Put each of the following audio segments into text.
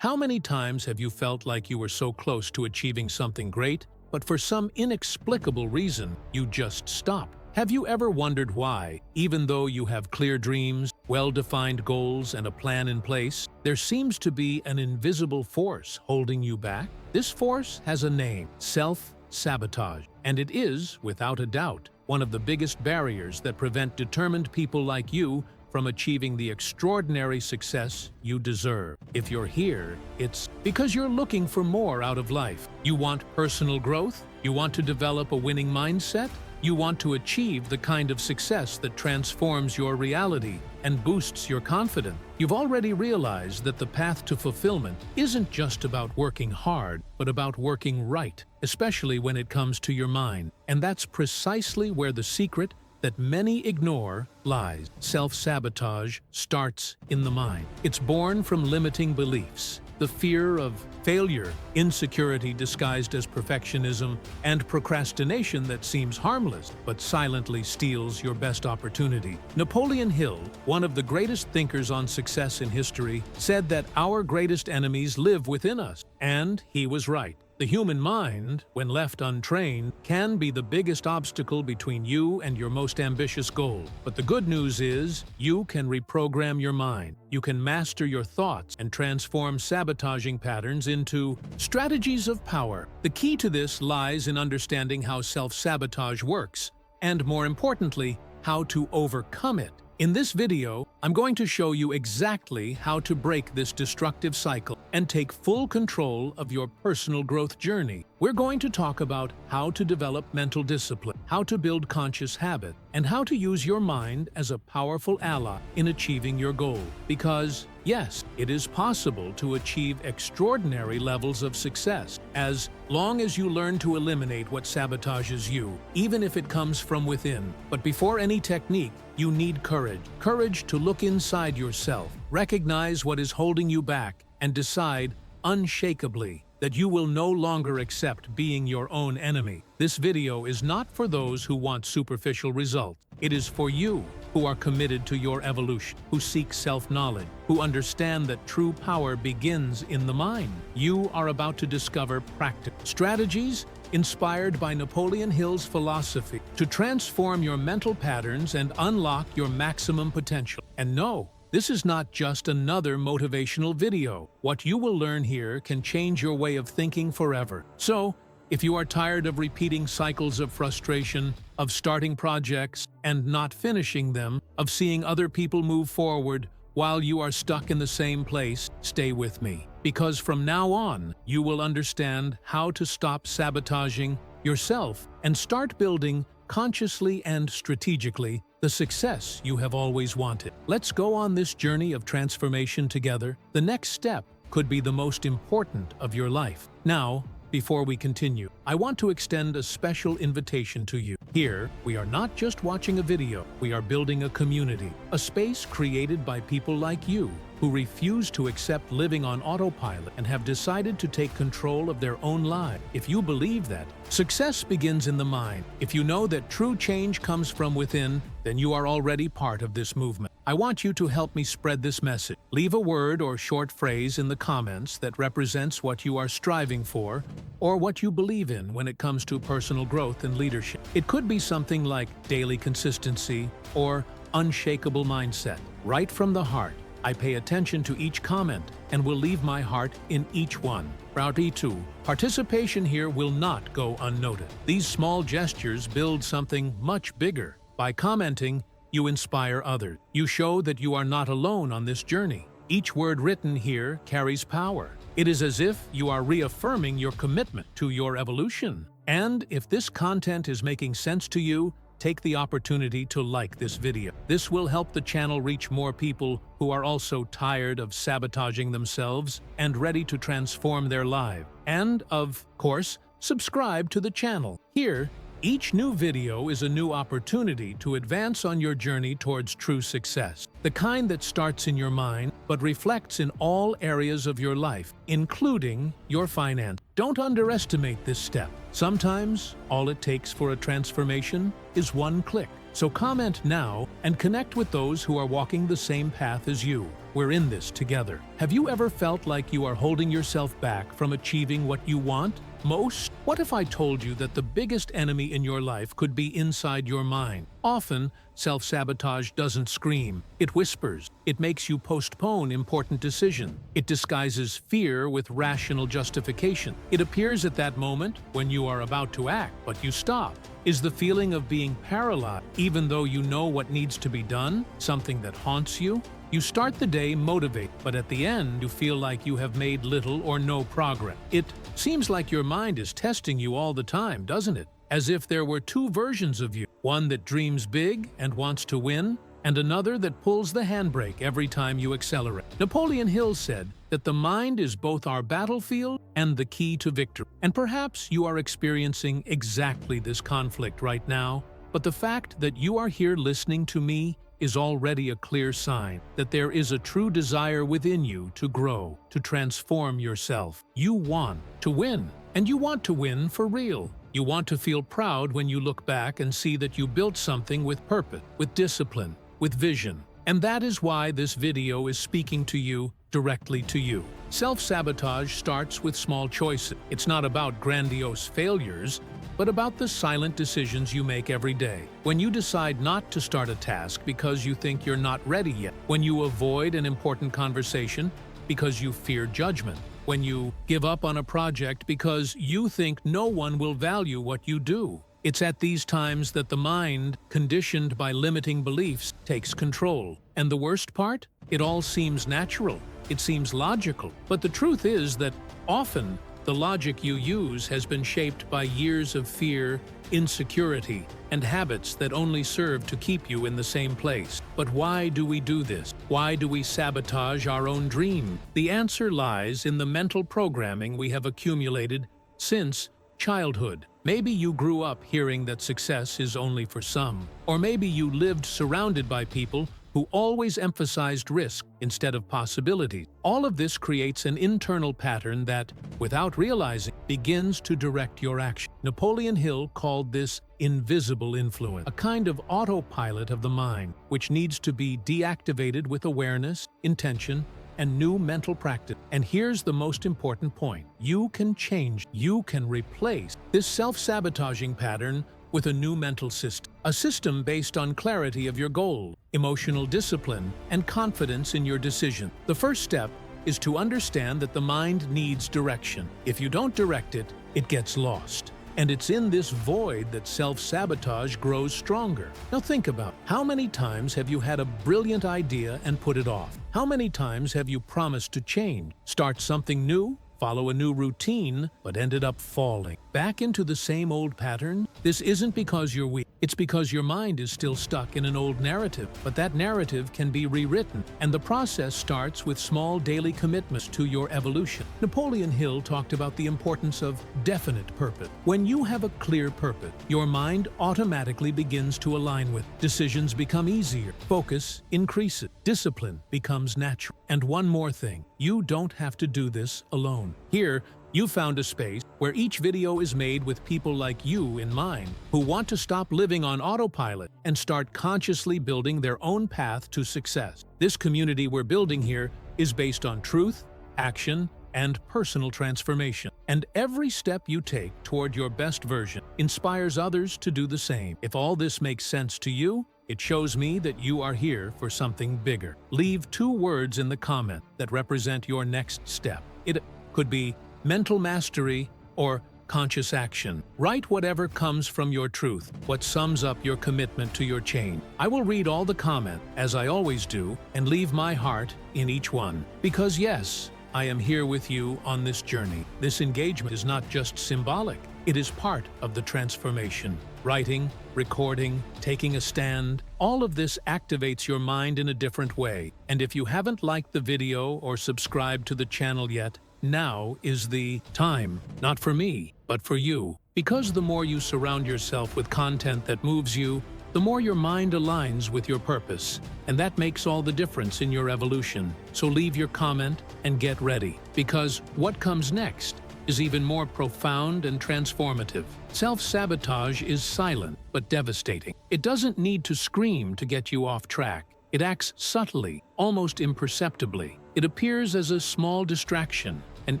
How many times have you felt like you were so close to achieving something great, but for some inexplicable reason, you just stopped? Have you ever wondered why, even though you have clear dreams, well-defined goals, and a plan in place, there seems to be an invisible force holding you back? This force has a name: self-sabotage, and it is, without a doubt, one of the biggest barriers that prevent determined people like you from achieving the extraordinary success you deserve. If you're here, it's because you're looking for more out of life. You want personal growth? You want to develop a winning mindset? You want to achieve the kind of success that transforms your reality and boosts your confidence? You've already realized that the path to fulfillment isn't just about working hard, but about working right, especially when it comes to your mind. And that's precisely where the secret that many ignore lies. Self-sabotage starts in the mind. It's born from limiting beliefs, the fear of failure, insecurity disguised as perfectionism, and procrastination that seems harmless but silently steals your best opportunity. Napoleon Hill, one of the greatest thinkers on success in history, said that our greatest enemies live within us. And he was right. The human mind, when left untrained, can be the biggest obstacle between you and your most ambitious goal. But the good news is, you can reprogram your mind. You can master your thoughts and transform sabotaging patterns into strategies of power. The key to this lies in understanding how self-sabotage works, and more importantly, how to overcome it. In this video, I'm going to show you exactly how to break this destructive cycle and take full control of your personal growth journey. We're going to talk about how to develop mental discipline, how to build conscious habit, and how to use your mind as a powerful ally in achieving your goal. Because, yes, it is possible to achieve extraordinary levels of success, as long as you learn to eliminate what sabotages you, even if it comes from within. But before any technique, you need courage. Courage to look inside yourself, recognize what is holding you back, and decide unshakably that you will no longer accept being your own enemy. This video is not for those who want superficial results. It is for you who are committed to your evolution, who seek self-knowledge, who understand that true power begins in the mind. You are about to discover practical strategies inspired by Napoleon Hill's philosophy to transform your mental patterns and unlock your maximum potential. And no, this is not just another motivational video. What you will learn here can change your way of thinking forever. So, if you are tired of repeating cycles of frustration, of starting projects and not finishing them, of seeing other people move forward while you are stuck in the same place, stay with me. Because from now on, you will understand how to stop sabotaging yourself and start building consciously and strategically the success you have always wanted. Let's go on this journey of transformation together. The next step could be the most important of your life. Now, before we continue, I want to extend a special invitation to you. Here, we are not just watching a video, we are building a community, a space created by people like you who refuse to accept living on autopilot and have decided to take control of their own lives. If you believe that success begins in the mind, if you know that true change comes from within, then you are already part of this movement. I want you to help me spread this message. Leave a word or short phrase in the comments that represents what you are striving for or what you believe in when it comes to personal growth and leadership. It could be something like daily consistency or unshakable mindset. Right from the heart, I pay attention to each comment and will leave my heart in each one. Priority 2. Participation here will not go unnoticed. These small gestures build something much bigger. By commenting, you inspire others. You show that you are not alone on this journey. Each word written here carries power. It is as if you are reaffirming your commitment to your evolution. And if this content is making sense to you, take the opportunity to like this video. This will help the channel reach more people who are also tired of sabotaging themselves and ready to transform their lives. And, of course, subscribe to the channel. Here, each new video is a new opportunity to advance on your journey towards true success. The kind that starts in your mind, but reflects in all areas of your life, including your finance. Don't underestimate this step. Sometimes, all it takes for a transformation is one click. So comment now and connect with those who are walking the same path as you. We're in this together. Have you ever felt like you are holding yourself back from achieving what you want most? What if I told you that the biggest enemy in your life could be inside your mind? Often, self-sabotage doesn't scream. It whispers. It makes you postpone important decisions. It disguises fear with rational justification. It appears at that moment when you are about to act, but you stop. Is the feeling of being paralyzed, even though you know what needs to be done, something that haunts you? You start the day motivated, but at the end you feel like you have made little or no progress. It seems like your mind is testing you all the time, doesn't it? As if there were two versions of you, one that dreams big and wants to win, and another that pulls the handbrake every time you accelerate. Napoleon Hill said that the mind is both our battlefield and the key to victory. And perhaps you are experiencing exactly this conflict right now, but the fact that you are here listening to me is already a clear sign that there is a true desire within you to grow, to transform yourself. You want to win, and you want to win for real. You want to feel proud when you look back and see that you built something with purpose, with discipline, with vision. And that is why this video is speaking to you, directly to you. Self-sabotage starts with small choices. It's not about grandiose failures, but about the silent decisions you make every day. When you decide not to start a task because you think you're not ready yet, when you avoid an important conversation because you fear judgment, when you give up on a project because you think no one will value what you do. It's at these times that the mind, conditioned by limiting beliefs, takes control. And the worst part? It all seems natural. It seems logical. But the truth is that often the logic you use has been shaped by years of fear, insecurity, and habits that only serve to keep you in the same place. But why do we do this? Why do we sabotage our own dream? The answer lies in the mental programming we have accumulated since childhood. Maybe you grew up hearing that success is only for some, or maybe you lived surrounded by people who always emphasized risk instead of possibility. All of this creates an internal pattern that, without realizing, begins to direct your action. Napoleon Hill called this invisible influence, a kind of autopilot of the mind, which needs to be deactivated with awareness, intention, and new mental practice. And here's the most important point. You can change, you can replace this self-sabotaging pattern with a new mental system. A system based on clarity of your goal, emotional discipline, and confidence in your decision. The first step is to understand that the mind needs direction. If you don't direct it, it gets lost. And it's in this void that self-sabotage grows stronger. Now think about how many times have you had a brilliant idea and put it off? How many times have you promised to change, start something new, follow a new routine, but ended up falling back into the same old pattern? This isn't because you're weak. It's because your mind is still stuck in an old narrative. But that narrative can be rewritten, and the process starts with small daily commitments to your evolution. Napoleon Hill talked about the importance of definite purpose. When you have a clear purpose, your mind automatically begins to align with it. Decisions become easier, focus increases, discipline becomes natural. And one more thing, you don't have to do this alone. Here, you found a space where each video is made with people like you in mind, who want to stop living on autopilot and start consciously building their own path to success. This community we're building here is based on truth, action, and personal transformation. And every step you take toward your best version inspires others to do the same. If all this makes sense to you, it shows me that you are here for something bigger. Leave 2 words in the comment that represent your next step. It could be mental mastery or conscious action. Write whatever comes from your truth, what sums up your commitment to your change. I will read all the comments, as I always do, and leave my heart in each one. Because yes, I am here with you on this journey. This engagement is not just symbolic, it is part of the transformation. Writing, recording, taking a stand, all of this activates your mind in a different way. And if you haven't liked the video or subscribed to the channel yet, now is the time, not for me, but for you. Because the more you surround yourself with content that moves you, the more your mind aligns with your purpose. And that makes all the difference in your evolution. So leave your comment and get ready, because what comes next is even more profound and transformative. Self-sabotage is silent but devastating. It doesn't need to scream to get you off track. It acts subtly, almost imperceptibly. It appears as a small distraction, an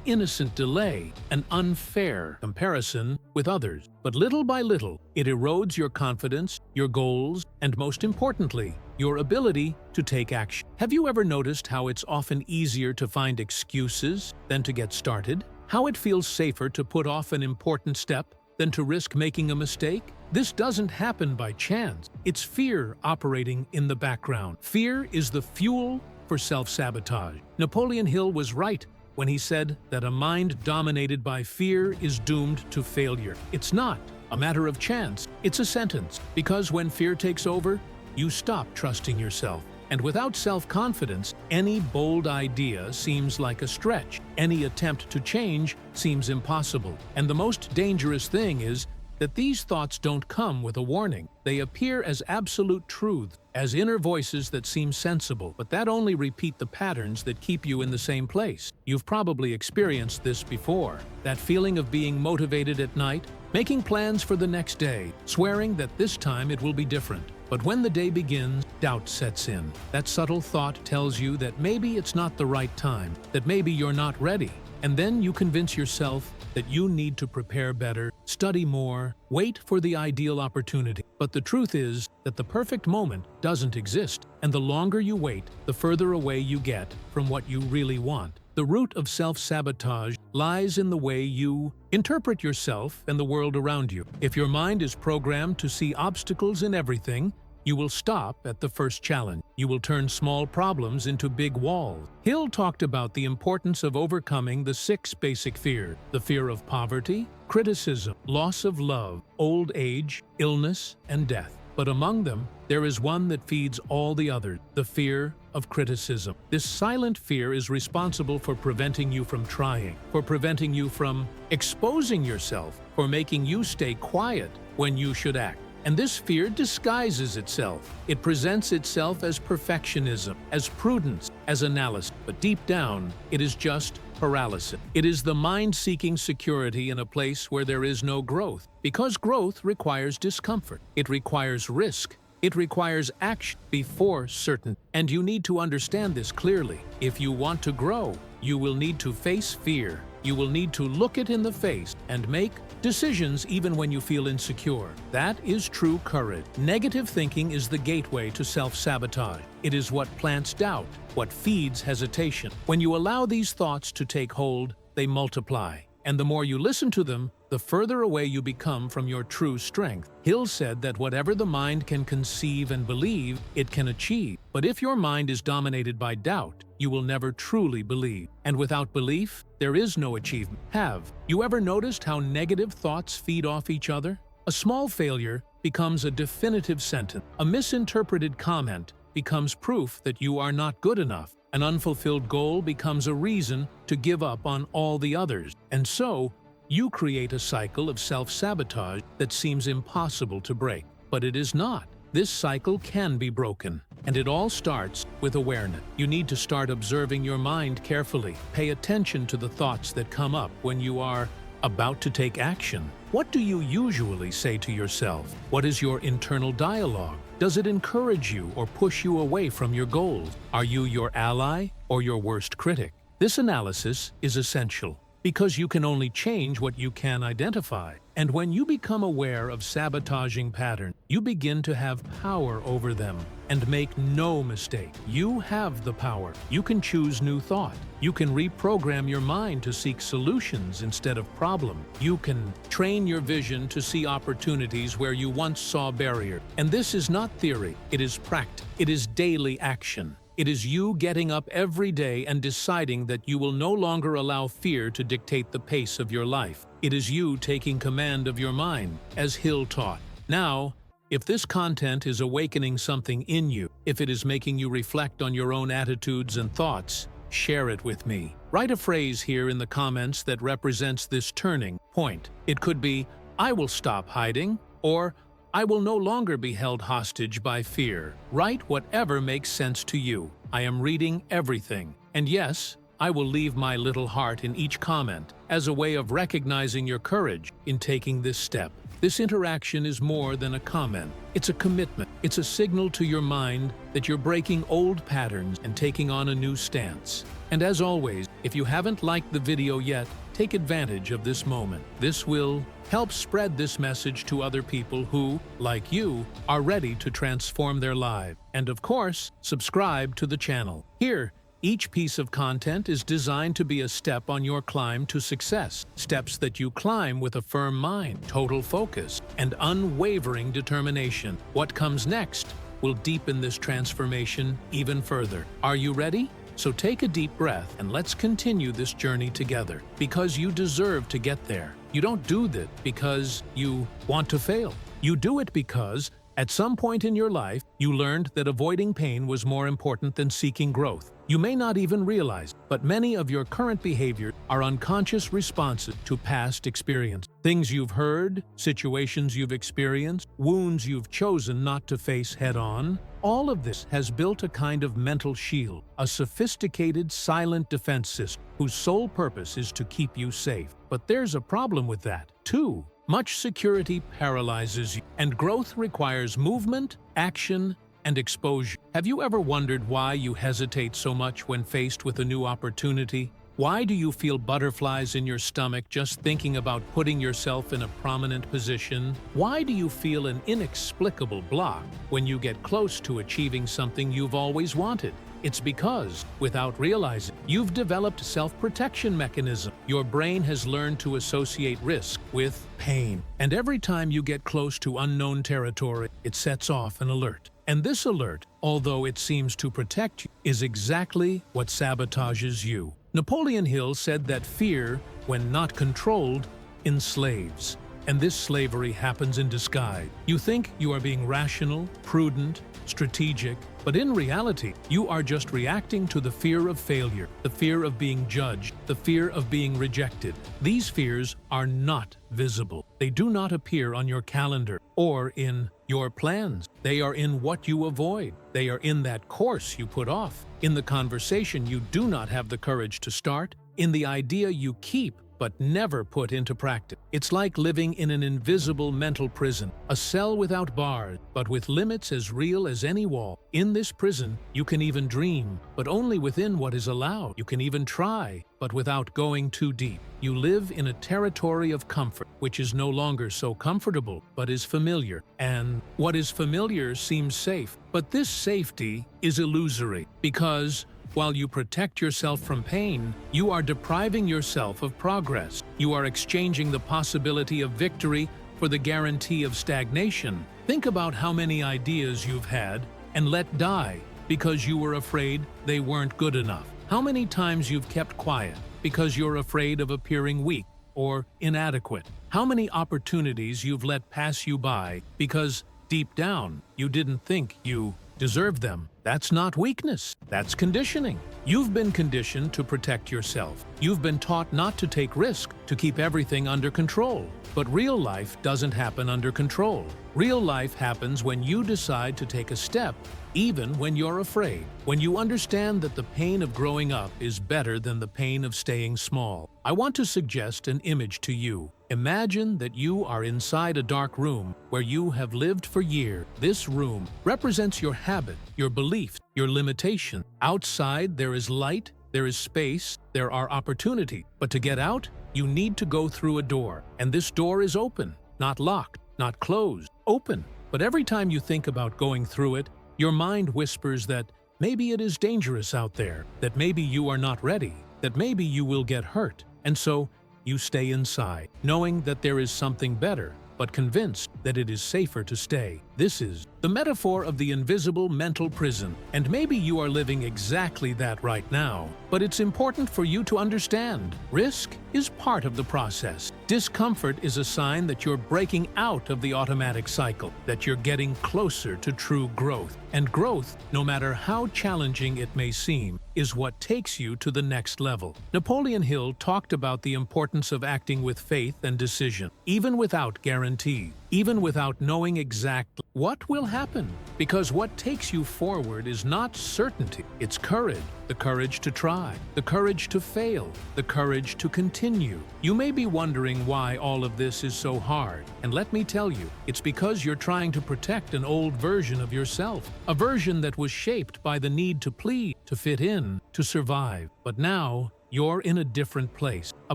innocent delay, an unfair comparison with others. But little by little, it erodes your confidence, your goals, and most importantly, your ability to take action. Have you ever noticed how it's often easier to find excuses than to get started? How it feels safer to put off an important step than to risk making a mistake? This doesn't happen by chance. It's fear operating in the background. Fear is the fuel for self-sabotage. Napoleon Hill was right when he said that a mind dominated by fear is doomed to failure. It's not a matter of chance, it's a sentence. Because when fear takes over, you stop trusting yourself. And without self-confidence, any bold idea seems like a stretch. Any attempt to change seems impossible. And the most dangerous thing is that these thoughts don't come with a warning. They appear as absolute truths, as inner voices that seem sensible, but that only repeat the patterns that keep you in the same place. You've probably experienced this before. That feeling of being motivated at night, making plans for the next day, swearing that this time it will be different. But when the day begins, doubt sets in. That subtle thought tells you that maybe it's not the right time, that maybe you're not ready. And then you convince yourself that you need to prepare better, study more, wait for the ideal opportunity. But the truth is that the perfect moment doesn't exist, and the longer you wait, the further away you get from what you really want. The root of self-sabotage lies in the way you interpret yourself and the world around you. If your mind is programmed to see obstacles in everything, you will stop at the first challenge. You will turn small problems into big walls. Hill talked about the importance of overcoming the 6 basic fears: the fear of poverty, criticism, loss of love, old age, illness, and death. But among them, there is one that feeds all the others: the fear of criticism. This silent fear is responsible for preventing you from trying, for preventing you from exposing yourself, for making you stay quiet when you should act. And this fear disguises itself. It presents itself as perfectionism, as prudence, as analysis. But deep down, it is just paralysis. It is the mind seeking security in a place where there is no growth. Because growth requires discomfort. It requires risk. It requires action before certain. And you need to understand this clearly. If you want to grow, you will need to face fear. You will need to look it in the face and make decisions even when you feel insecure. That is true courage. Negative thinking is the gateway to self-sabotage. It is what plants doubt, what feeds hesitation. When you allow these thoughts to take hold, they multiply. And the more you listen to them, the further away you become from your true strength. Hill said that whatever the mind can conceive and believe, it can achieve. But if your mind is dominated by doubt, you will never truly believe. And without belief, there is no achievement. Have you ever noticed how negative thoughts feed off each other? A small failure becomes a definitive sentence. A misinterpreted comment becomes proof that you are not good enough. An unfulfilled goal becomes a reason to give up on all the others. And so, you create a cycle of self-sabotage that seems impossible to break. But it is not. This cycle can be broken. And it all starts with awareness. You need to start observing your mind carefully. Pay attention to the thoughts that come up when you are about to take action. What do you usually say to yourself? What is your internal dialogue? Does it encourage you or push you away from your goals? Are you your ally or your worst critic? This analysis is essential because you can only change what you can identify. And when you become aware of sabotaging patterns, you begin to have power over them. And make no mistake, you have the power. You can choose new thought. You can reprogram your mind to seek solutions instead of problems. You can train your vision to see opportunities where you once saw barriers. And this is not theory, it is practice. It is daily action. It is you getting up every day and deciding that you will no longer allow fear to dictate the pace of your life. It is you taking command of your mind, as Hill taught. Now, if this content is awakening something in you, if it is making you reflect on your own attitudes and thoughts, share it with me. Write a phrase here in the comments that represents this turning point. It could be, "I will stop hiding," or "I will no longer be held hostage by fear." Write whatever makes sense to you. I am reading everything. And yes, I will leave my little heart in each comment as a way of recognizing your courage in taking this step. This interaction is more than a comment. It's a commitment. It's a signal to your mind that you're breaking old patterns and taking on a new stance. And as always, if you haven't liked the video yet, take advantage of this moment. This will help spread this message to other people who, like you, are ready to transform their lives. And of course, subscribe to the channel. Here, each piece of content is designed to be a step on your climb to success. Steps that you climb with a firm mind, total focus, and unwavering determination. What comes next will deepen this transformation even further. Are you ready? So take a deep breath and let's continue this journey together, because you deserve to get there. You don't do that because you want to fail. You do it because at some point in your life, you learned that avoiding pain was more important than seeking growth. You may not even realize, but many of your current behaviors are unconscious responses to past experience. Things you've heard, situations you've experienced, wounds you've chosen not to face head-on. All of this has built a kind of mental shield, a sophisticated silent defense system whose sole purpose is to keep you safe. But there's a problem with that, too. Much security paralyzes you, and growth requires movement, action, and exposure. Have you ever wondered why you hesitate so much when faced with a new opportunity? Why do you feel butterflies in your stomach just thinking about putting yourself in a prominent position? Why do you feel an inexplicable block when you get close to achieving something you've always wanted? It's because, without realizing, you've developed self-protection mechanism. Your brain has learned to associate risk with pain. And every time you get close to unknown territory, it sets off an alert. And this alert, although it seems to protect you, is exactly what sabotages you. Napoleon Hill said that fear, when not controlled, enslaves. And this slavery happens in disguise. You think you are being rational, prudent, strategic, but in reality, you are just reacting to the fear of failure, the fear of being judged, the fear of being rejected. These fears are not visible. They do not appear on your calendar or in your plans. They are in what you avoid. They are in that course you put off, in the conversation you do not have the courage to start, in the idea you keep but never put into practice. It's like living in an invisible mental prison, a cell without bars, but with limits as real as any wall. In this prison, you can even dream, but only within what is allowed. You can even try, but without going too deep. You live in a territory of comfort, which is no longer so comfortable, but is familiar. And what is familiar seems safe. But this safety is illusory, because while you protect yourself from pain, you are depriving yourself of progress. You are exchanging the possibility of victory for the guarantee of stagnation. Think about how many ideas you've had and let die because you were afraid they weren't good enough. How many times you've kept quiet because you're afraid of appearing weak or inadequate. How many opportunities you've let pass you by because deep down you didn't think you deserved them. That's not weakness, that's conditioning. You've been conditioned to protect yourself. You've been taught not to take risk, to keep everything under control. But real life doesn't happen under control. Real life happens when you decide to take a step, even when you're afraid. When you understand that the pain of growing up is better than the pain of staying small. I want to suggest an image to you. Imagine that you are inside a dark room where you have lived for years. This room represents your habit, your beliefs, your limitation. Outside, there is light, there is space, there are opportunities. But to get out, you need to go through a door. And this door is open, not locked, not closed, open. But every time you think about going through it, your mind whispers that maybe it is dangerous out there, that maybe you are not ready, that maybe you will get hurt. And so, you stay inside, knowing that there is something better, but convinced that it is safer to stay. This is the metaphor of the invisible mental prison, and maybe you are living exactly that right now. But it's important for you to understand, risk is part of the process. Discomfort is a sign that you're breaking out of the automatic cycle, that you're getting closer to true growth. And growth, no matter how challenging it may seem, is what takes you to the next level. Napoleon Hill talked about the importance of acting with faith and decision, even without guarantee. even without knowing exactly what will happen. Because what takes you forward is not certainty, it's courage. The courage to try, the courage to fail, the courage to continue. You may be wondering why all of this is so hard, and let me tell you, it's because you're trying to protect an old version of yourself, a version that was shaped by the need to please, to fit in, to survive. But now, you're in a different place, a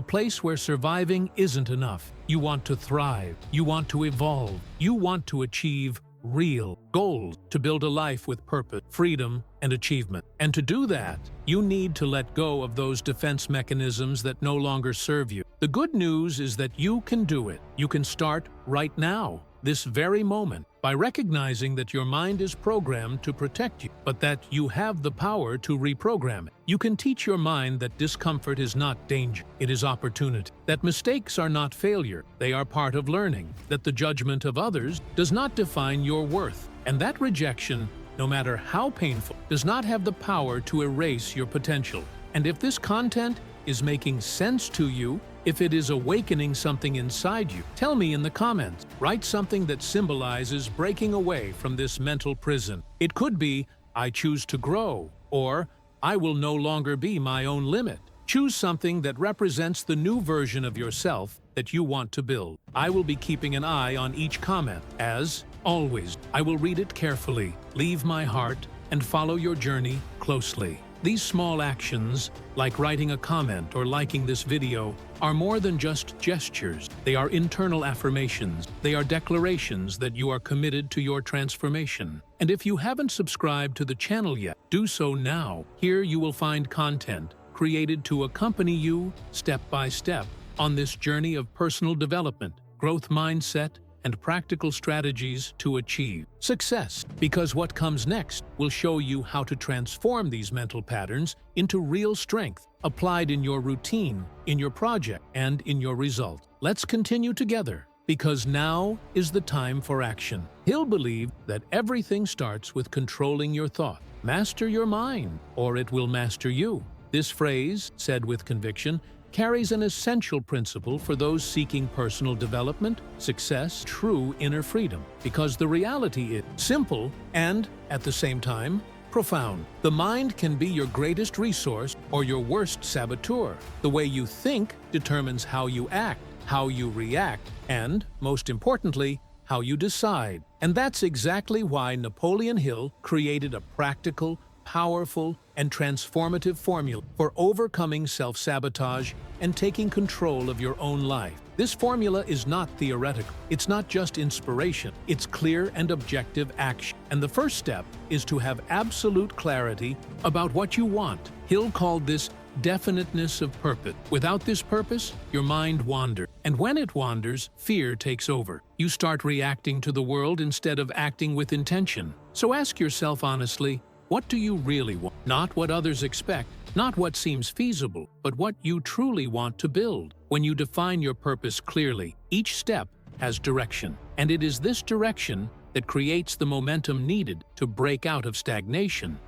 place where surviving isn't enough. You want to thrive, you want to evolve, you want to achieve real goals, to build a life with purpose, freedom, and achievement. And to do that, you need to let go of those defense mechanisms that no longer serve you. The good news is that you can do it. You can start right now, this very moment, by recognizing that your mind is programmed to protect you, but that you have the power to reprogram it. You can teach your mind that discomfort is not danger, it is opportunity, that mistakes are not failure, they are part of learning, that the judgment of others does not define your worth, and that rejection, no matter how painful, does not have the power to erase your potential. And if this content is making sense to you, if it is awakening something inside you, tell me in the comments. Write something that symbolizes breaking away from this mental prison. It could be, I choose to grow, or I will no longer be my own limit. Choose something that represents the new version of yourself that you want to build. I will be keeping an eye on each comment. As always, I will read it carefully, leave my heart, and follow your journey closely. These small actions, like writing a comment or liking this video, are more than just gestures. They are internal affirmations. They are declarations that you are committed to your transformation. And if you haven't subscribed to the channel yet, do so now. Here you will find content created to accompany you step by step on this journey of personal development, growth mindset, and practical strategies to achieve success. Because what comes next will show you how to transform these mental patterns into real strength, applied in your routine, in your project, and in your result. Let's continue together, because now is the time for action. Hill believed that everything starts with controlling your thought. Master your mind, or it will master you. This phrase, said with conviction, carries an essential principle for those seeking personal development, success, true inner freedom, because the reality is simple and, at the same time, profound. The mind can be your greatest resource or your worst saboteur. The way you think determines how you act, how you react, and, most importantly, how you decide. And that's exactly why Napoleon Hill created a practical, powerful, and transformative formula for overcoming self-sabotage and taking control of your own life. This formula is not theoretical. It's not just inspiration. It's clear and objective action. And the first step is to have absolute clarity about what you want. Hill called this definiteness of purpose. Without this purpose, your mind wanders. And when it wanders, fear takes over. You start reacting to the world instead of acting with intention. So ask yourself honestly, what do you really want? Not what others expect, not what seems feasible, but what you truly want to build. When you define your purpose clearly, each step has direction. And it is this direction that creates the momentum needed to break out of stagnation.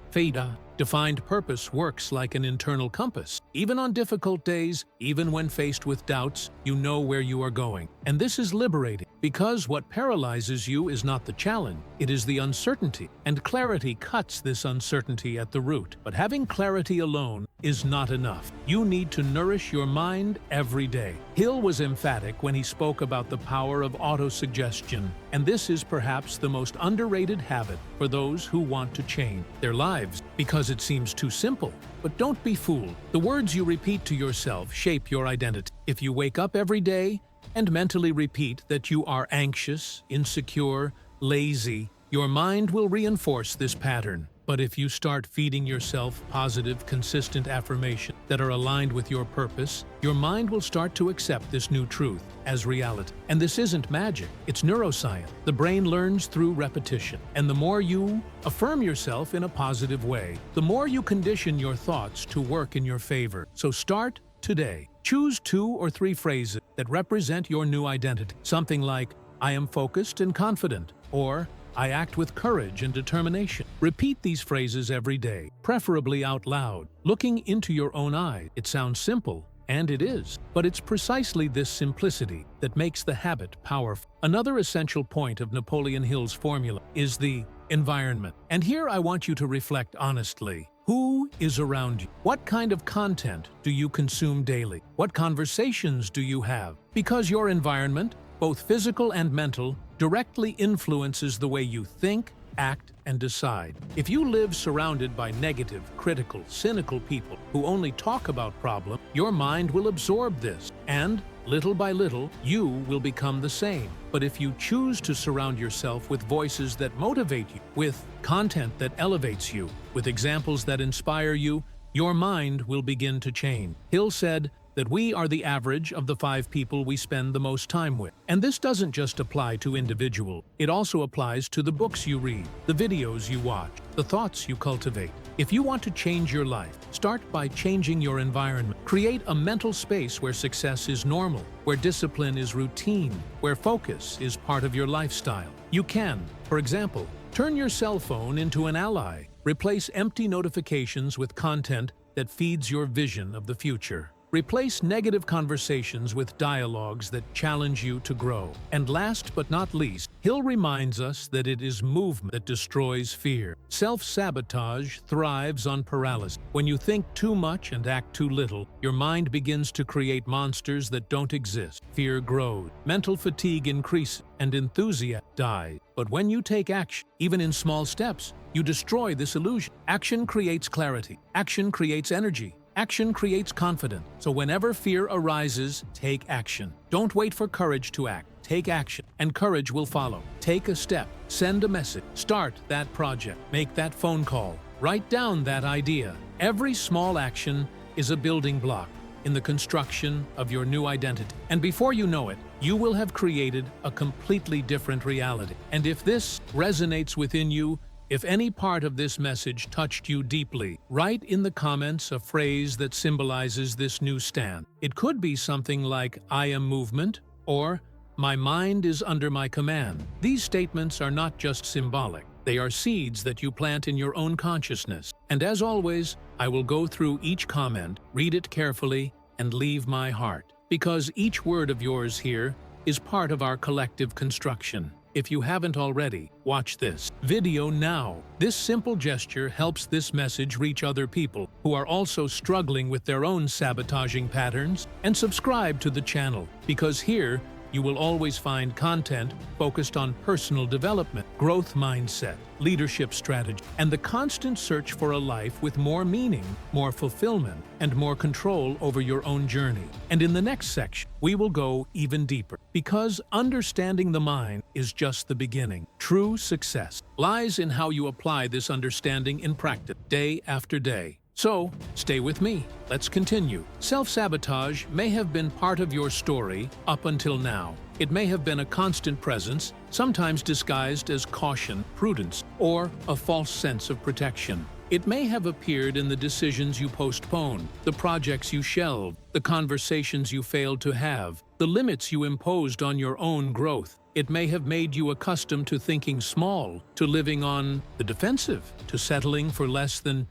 Defined purpose works like an internal compass. Even on difficult days, even when faced with doubts, you know where you are going. And this is liberating, because what paralyzes you is not the challenge, it is the uncertainty. And clarity cuts this uncertainty at the root. But having clarity alone is not enough. You need to nourish your mind every day. Hill was emphatic when he spoke about the power of autosuggestion, and this is perhaps the most underrated habit for those who want to change their lives, because it seems too simple. But don't be fooled. The words you repeat to yourself shape your identity. If you wake up every day and mentally repeat that you are anxious, insecure, lazy, your mind will reinforce this pattern. But if you start feeding yourself positive, consistent affirmations that are aligned with your purpose, your mind will start to accept this new truth as reality. And this isn't magic, it's neuroscience. The brain learns through repetition. And the more you affirm yourself in a positive way, the more you condition your thoughts to work in your favor. So start today. Choose 2 or 3 phrases that represent your new identity. Something like, I am focused and confident, or I act with courage and determination. Repeat these phrases every day, preferably out loud, looking into your own eyes. It sounds simple, And it is. But it's precisely this simplicity that makes the habit powerful. Another essential point of Napoleon Hill's formula is the environment. And here I want you to reflect honestly. Who is around you? What kind of content do you consume daily? What conversations do you have? Because your environment, both physical and mental, directly influences the way you think, act, and decide. If you live surrounded by negative, critical, cynical people who only talk about problems, your mind will absorb this, and little by little, you will become the same. But if you choose to surround yourself with voices that motivate you, with content that elevates you, with examples that inspire you, your mind will begin to change. Hill said that we are the average of the 5 people we spend the most time with. And this doesn't just apply to individuals. It also applies to the books you read, the videos you watch, the thoughts you cultivate. If you want to change your life, start by changing your environment. Create a mental space where success is normal, where discipline is routine, where focus is part of your lifestyle. You can, for example, turn your cell phone into an ally. Replace empty notifications with content that feeds your vision of the future. Replace negative conversations with dialogues that challenge you to grow. And last but not least, Hill reminds us that it is movement that destroys fear. Self-sabotage thrives on paralysis. When you think too much and act too little, your mind begins to create monsters that don't exist. Fear grows, mental fatigue increases, and enthusiasm dies. But when you take action, even in small steps, you destroy this illusion. Action creates clarity. Action creates energy. Action creates confidence. So whenever fear arises, take action. Don't wait for courage to act. Take action, and courage will follow. Take a step. Send a message. Start that project. Make that phone call. Write down that idea. Every small action is a building block in the construction of your new identity. And before you know it, you will have created a completely different reality. And if this resonates within you, if any part of this message touched you deeply, write in the comments a phrase that symbolizes this new stand. It could be something like, "I am movement," or "My mind is under my command." These statements are not just symbolic. They are seeds that you plant in your own consciousness. And as always, I will go through each comment, read it carefully, and leave my heart. Because each word of yours here is part of our collective construction. If you haven't already, watch this video now. This simple gesture helps this message reach other people who are also struggling with their own sabotaging patterns. And subscribe to the channel, because here you will always find content focused on personal development, growth mindset, leadership strategy, and the constant search for a life with more meaning, more fulfillment, and more control over your own journey. And in the next section, we will go even deeper, because understanding the mind is just the beginning. True success lies in how you apply this understanding in practice, day after day. So, stay with me. Let's continue. Self-sabotage may have been part of your story up until now. It may have been a constant presence, sometimes disguised as caution, prudence, or a false sense of protection. It may have appeared in the decisions you postponed, the projects you shelved, the conversations you failed to have, the limits you imposed on your own growth. It may have made you accustomed to thinking small, to living on the defensive, to settling for less than,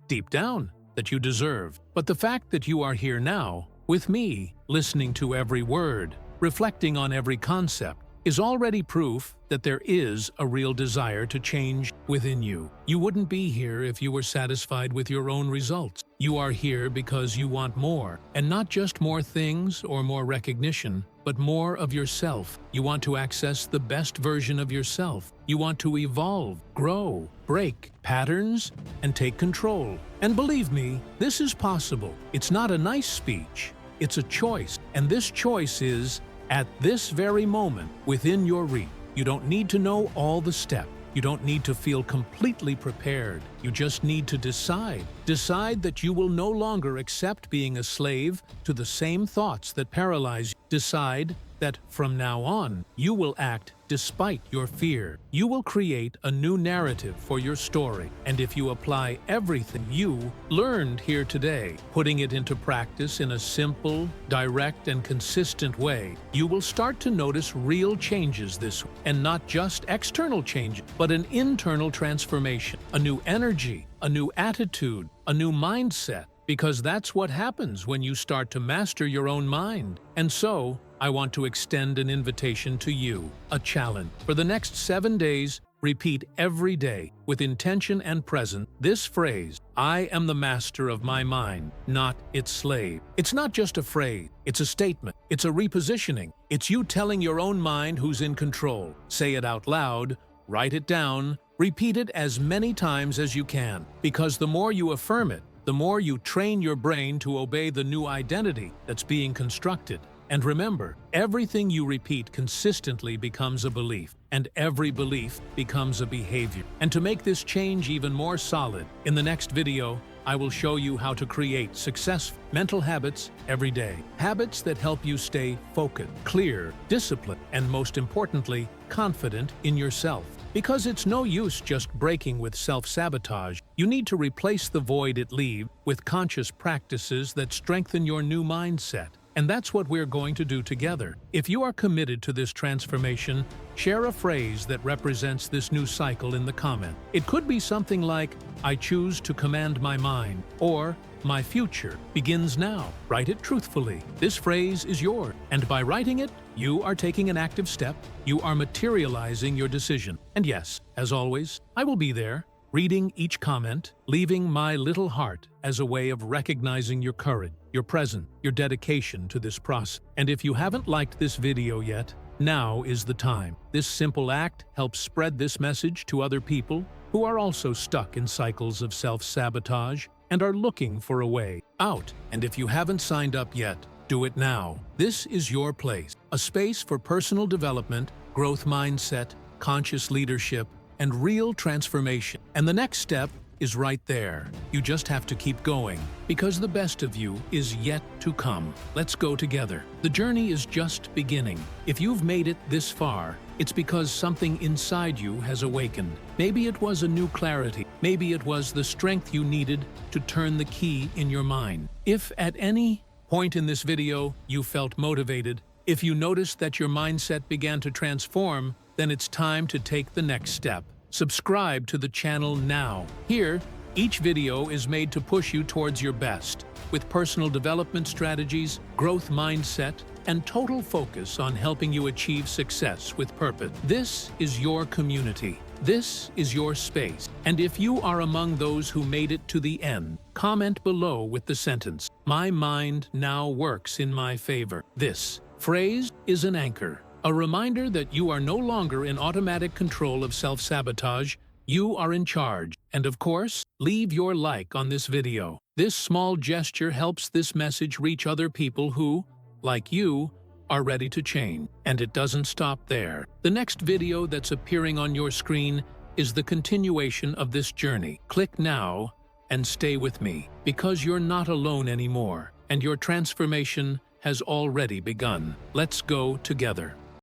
deep down, that you deserve. But the fact that you are here now, with me, listening to every word, reflecting on every concept, is already proof that there is a real desire to change within you. You wouldn't be here if you were satisfied with your own results. You are here because you want more, and not just more things or more recognition, but more of yourself. You want to access the best version of yourself. You want to evolve, grow, break patterns, and take control. And believe me, this is possible. It's not a nice speech. It's a choice. And this choice is at this very moment within your reach. You don't need to know all the steps. You don't need to feel completely prepared. You just need to decide. Decide that you will no longer accept being a slave to the same thoughts that paralyze you. Decide that from now on, you will act despite your fear. You will create a new narrative for your story. And if you apply everything you learned here today, putting it into practice in a simple, direct, and consistent way, you will start to notice real changes this way. And not just external changes, but an internal transformation, a new energy, a new attitude, a new mindset. because that's what happens when you start to master your own mind. And so, I want to extend an invitation to you, a challenge. For the next 7 days, repeat every day, with intention and presence, this phrase: I am the master of my mind, not its slave. It's not just a phrase, it's a statement, it's a repositioning. It's you telling your own mind who's in control. Say it out loud, write it down, repeat it as many times as you can, because the more you affirm it, the more you train your brain to obey the new identity that's being constructed. And remember, everything you repeat consistently becomes a belief, and every belief becomes a behavior. And to make this change even more solid, in the next video, I will show you how to create successful mental habits every day. Habits that help you stay focused, clear, disciplined, and most importantly, confident in yourself. Because it's no use just breaking with self-sabotage. You need to replace the void it leaves with conscious practices that strengthen your new mindset. And that's what we're going to do together. If you are committed to this transformation, share a phrase that represents this new cycle in the comment. It could be something like, I choose to command my mind, or my future begins now. Write it truthfully. This phrase is yours. And by writing it, you are taking an active step. You are materializing your decision. And yes, as always, I will be there, reading each comment, leaving my little heart as a way of recognizing your courage, your presence, your dedication to this process. And if you haven't liked this video yet, now is the time. This simple act helps spread this message to other people who are also stuck in cycles of self-sabotage and are looking for a way out. And if you haven't signed up yet, do it now. This is your place, a space for personal development, growth mindset, conscious leadership, and real transformation. And the next step is right there. You just have to keep going, because the best of you is yet to come. Let's go together. The journey is just beginning. If you've made it this far, it's because something inside you has awakened. Maybe it was a new clarity. Maybe it was the strength you needed to turn the key in your mind. If at any point in this video you felt motivated, if you noticed that your mindset began to transform, then it's time to take the next step. Subscribe to the channel now. Here, each video is made to push you towards your best, with personal development strategies, growth mindset, and total focus on helping you achieve success with purpose. This is your community. This is your space. And if you are among those who made it to the end, comment below with the sentence, "My mind now works in my favor." This phrase is an anchor, a reminder that you are no longer in automatic control of self-sabotage. You are in charge. And of course, leave your like on this video. This small gesture helps this message reach other people who, like you, are ready to change. And it doesn't stop there. The next video that's appearing on your screen is the continuation of this journey. Click now and stay with me, because you're not alone anymore, and your transformation has already begun. Let's go together.